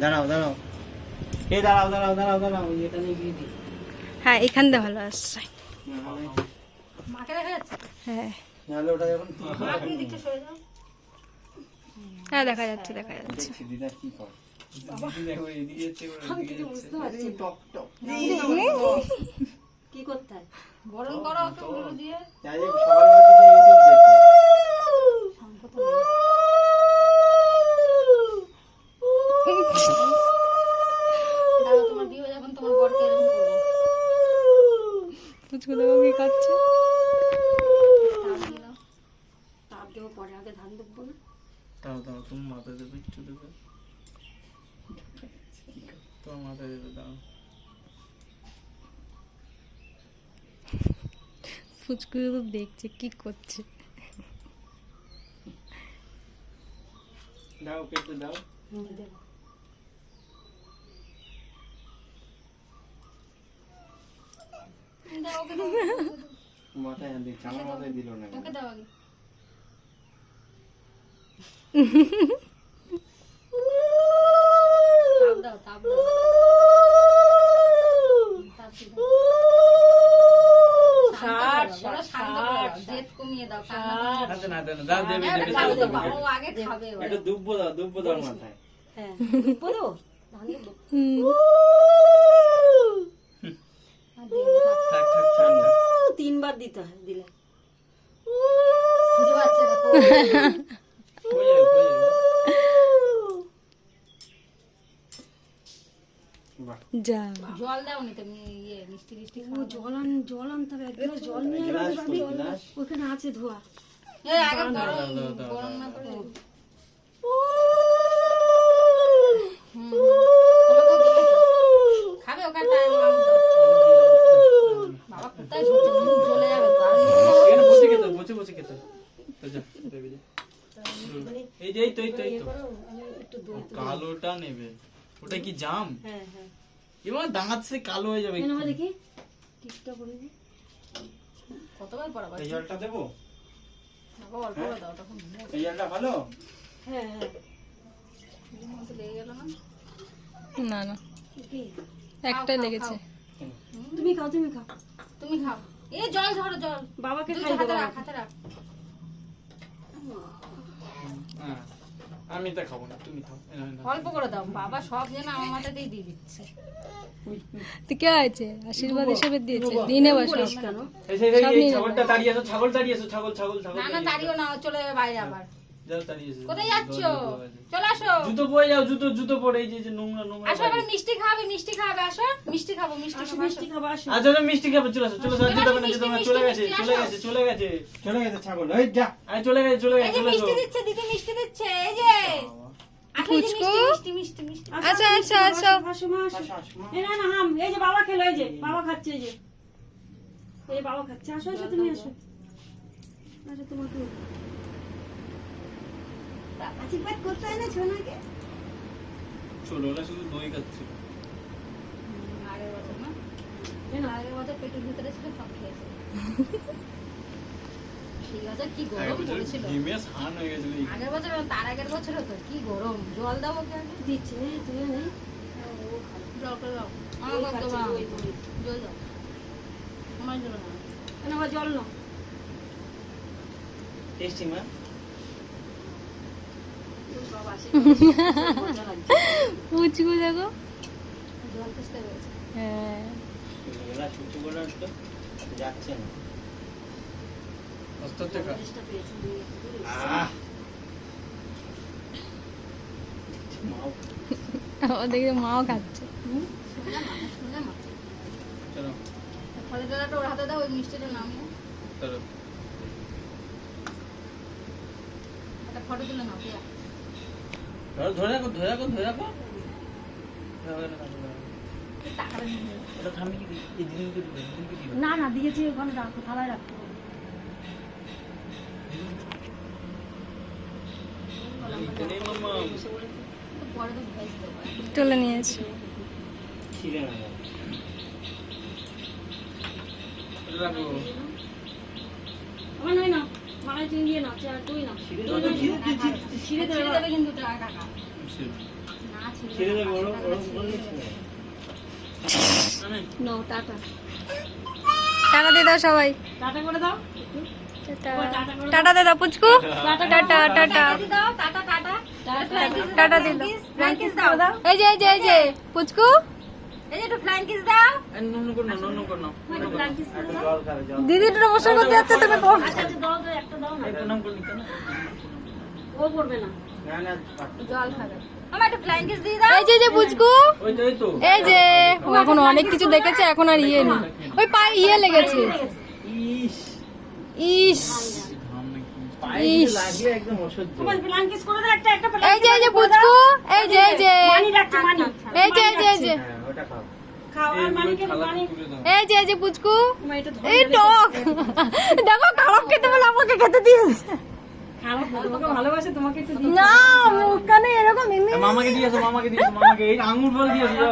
দাঁড়াও দাঁড়াও, এই দাঁড়াও দাঁড়াও দাঁড়াও দাঁড়াও, এটা নিয়ে গিয়ে দিই। হ্যাঁ এখান দিয়ে ভালো আসছে। মাকে দেখা যাচ্ছে? হ্যাঁ নাহলে ওটা যখন মা কি দিচ্ছে, সরে যাও। হ্যাঁ দেখা যাচ্ছে দেখা যাচ্ছে। দেখছি দিদা কি করে। আমি কিছু বুঝতে পারছি না। টক টক কি করতে হয়? গরম করো ওকে উলু দিয়ে। যাই হোক, সকালবেলা থেকে ইউটিউব দেখি। সম্পদ নেই। দাঁড়াও, তোমার বিয়ে হয়ে যখন তোমার বরকে এরকম করবো। পুচকু দেখো কি খাচ্ছে। তাপ দিয়ে দাও। তাপ দেবো পরে, আগে ধান দেখবো না। দাও দাও, তুমি মাথা দেবে, একটু দেবে, তোমার মাথা দেবে, দাও। পুচকু তো দেখছে কি করছে। দাও কেটে দাও। দেবো। দাও ওকে দাও। মাথায় আন দিচ্ছি, আমার মাথায় দিল না। ওকে দাও আগে। তাপ দাও, তাপ দাও। তাপ দিয়ে দাও। শান্ত করো, বলো, শান্ত করো। জেদ কমিয়ে দাও, কান্না কমিয়ে দাও। হাতে না দেবে, দাও, দেবে হ্যাঁ, দেবে, ওটা খাবে, দেবে, দেবে। দেবে। ও আগে খাবে ও। একটু দুব্বো দাও, দুব্বো দাও মাথায়। হ্যাঁ, বলো। ধান দেবো। হুম। আর দিয়ে দাও, থাক। থাক থাক, ঠান্ডা। 3 বার দিতে হয়, দিলে খুঁজে পাচ্ছে না তো। হয়ে যাবে, হয়ে যাবে। বাহ, যা জল দাও নি তুমি, ইয়ে মিষ্টি মিষ্টি ও জল আনতে হবে, এক গ্লাস জল নিয়ে গ্লাস এলাম, কই গ্লাস? ওখানে আছে ধোয়া। এই আগে গরম দাও, দাও, দাও, গরম দাও, না করে দাও। তোমাকেও দিলে তো। খাবে ওখানে টাইম দাও। বাবা কোথায় ঝুলছে, মুখ জ্বলে যাবে তো। আর এখানে বসে খেতে হবে, বসে বসে খেতে হবে। তো যা, দেবে যা। এই যে, এই তো, এই তো, এই তো। একটু দই কালোটা নেবে। ওটা কি জাম? হ্যাঁ হ্যাঁ এবার দাঁত সে কালো হয়ে যাবে। কেন হয় দেখি টিপটা করে দিই। কতবার পড়াবো? এই জলটা দেবো? বাবা অল্প করে দাও, তখন এই জলটা ভালো? হ্যাঁ হ্যাঁ মুখের মধ্যে লেগে গেল না। না না কি একটা খাও, লেগেছে। খাও। তুমি খাও তুমি খাও, তুমি খাও। এই জল ধরো, জল বাবাকে দুধ খাই হাতে দেবো। রাখ, হাতে রাখ। হ্যাঁ, আমি তা খাবো না, তুমি খাও। এই নাও, এই নাও। অল্প করে দাও, বাবা সব যেন আমার মাথাতেই দিয়ে দিচ্ছে। তো কে আছে আশীর্বাদ হিসেবে দিয়েছে, দিনে বসে বলিস কেন? এই সেই, এই, সব এই নিয়ে ছাগলটা তাড়িয়ে এসো, ছাগল তাড়িয়ে এসো, ছাগল, ছাগল, ছাগল না না, তাড়িয়ে তাড়িও না, ও চলে যাবে বাইরে আবার। এসো। যাও, তাড়িয়ে এসো। কোথায় যাচ্ছ? চলে আসো। জুতো পরে যাও, জুতো, জুতো পরে, এই যে নোংরা নোংরা। আসো, এবার মিষ্টি খাবে, মিষ্টি খাবে, আসো। মিষ্টি খাবো, মিষ্টি আসো খাবো, মিষ্টি আসো। খাবো আসো। আচ্ছা, তুমি মিষ্টি খাবে, চলে আসো, চলে আসো, আর জুতো পরে না, জুতো পরে না, চলে গেছে, মিষ্টি, চলে আসো। গেছে, চলে গেছে। চলে গেছে ছাগল, এই যা। আরে চলে গেছে, চলে এই গেছে, যে চলে মিষ্টি এসো। দিচ্ছে, দিদি মিষ্টি দিচ্ছে, এই যে। আসো, এই যে পুচকু। মিষ্টি, মিষ্টি, মিষ্টি, মিষ্টি। আচ্ছা আচ্ছা আচ্ছা আসো মা আসো। আসো, আসো, মা। এই না না হাম, এই যে বাবা খেলো, এই যে বাবা খাচ্ছে, এই যে এই যে বাবা খাচ্ছে। আসো আসো তুমি আসো, আসো তোমাকে আশীর্বাদ করতে হয় না ছোনাকে। চলো, ওরা শুধু দই খাচ্ছে। আগের বছর না? এই না আগের বছর পেটের ভিতরে ছিল, সব খেয়েছে। সেই বছর কি আগের গরম বছর পড়েছিল। ঘিমে স্নান হয়ে গেছিল এই। আগের বছর না, তার আগের বছরও তো কি গরম। জল দাও ওকে আগে। দিচ্ছে নে তুই নে। জল করে দাও। এই আমার খাচ্ছে, দাও। দই, দই। জল দাও। আমার জল না। কেন আবার জল নাও। টেস্টি মা। বাবা আশীর্বাদ মজা লাগছে। পুচকু দেখো। জল তেষ্টা পেয়েছে। হ্যাঁ এলা ছুটু করে তো যাচ্ছে না। অস্ত থেকে চেষ্টা পেয়েছি দিয়ে। আহ, মাও ওদিকে মাও খাচ্ছে। শুনে মা, শুনে মা। চলো, ফলের ডালাটা ওর হাতে দাও, ওই মিষ্টিটা নামিয়ে। চলো। একটা ফটো তুলে নাও, প্রিয়া। ধরো, ধরে রাখো, ধরে রাখো, ধরে রাখো। টাকাটা নিয়ে নেবে। ওটা থামি কি দিই? এই দিদিকে দিবে, দিদিকে দিবে। না না দিয়েছি ওখানে রাখো, থালায় রাখো। এখানে মাম্মা। তো পরে তো ভয়েস দেবো। তুলে নিয়েছে। ছিঁড়ে না যায়। ওটা রাখো। আমার নয় না, মালায় তুমি দিয়ে নাও, তুই না ছিঁড়ে দাও, দেবে। দাও। ছিঁড়ে ছিঁড়ে দেবে। দেবে কিন্তু টাকা। ছিঁড়ে যাবে, ওরম করলে ছিঁড়ে যাবে। নো টাটা টাটা দিয়ে দাও সবাই। টাটা করে দাও। টাটা দিয়ে দাও পুচকু। টাটা টাটা দাও টাটা টাটা টাটা দিয়ে দাও। ফ্লাইং কিস দাও এই যে এই যে এই যে পুচকু। এই যে একটু ফ্লাইং কিস দাও নুনু কর না, নুনু কর না। ফ্লাইং কিস একটু জল খাবে, জল। দিদি নমস্কার করতে যাচ্ছে, তুমি করো। আচ্ছা আচ্ছা দাও দাও একটা দাও না এই প্রণাম কর নিতে না। ও করবে না না, না, পারতো। জল খাবে আমার একটু ফ্লাইং কিস দিয়ে দাও এই যে পুচকু। ওই তো, এই তো। এই যে ও এখন অনেক কিছু দেখেছে, এখন আর ইয়ে নেই। ওই পায়ে ইয়ে লেগেছে। ইস, ইস ঘাম নাকি। পায়ে কিছু লাগলে একদম অসহ্য। তোমার ফ্লাইং কিস করে দাও একটা এই যে পুচকু। এই যে এই যে মানি ডাকছে মানি এই যে এই যে এই যে হ্যাঁ, ওটা খাও। খাও আর মানিকে থালা মানি তুলে দাও। এই যে পুচকু। তোমার এটা ধরে এই টক দেখো, খারাপ খেতে বলে আমাকে খেতে দিয়েছে। খারাপ না, তোমাকে ভালোবাসে তোমাকে একটু না মুখখানে এরকম এমনি মামাকে দিয়েছো, মামাকে দিয়েছো, মামাকে এই আঙুর ফল দিয়েছো।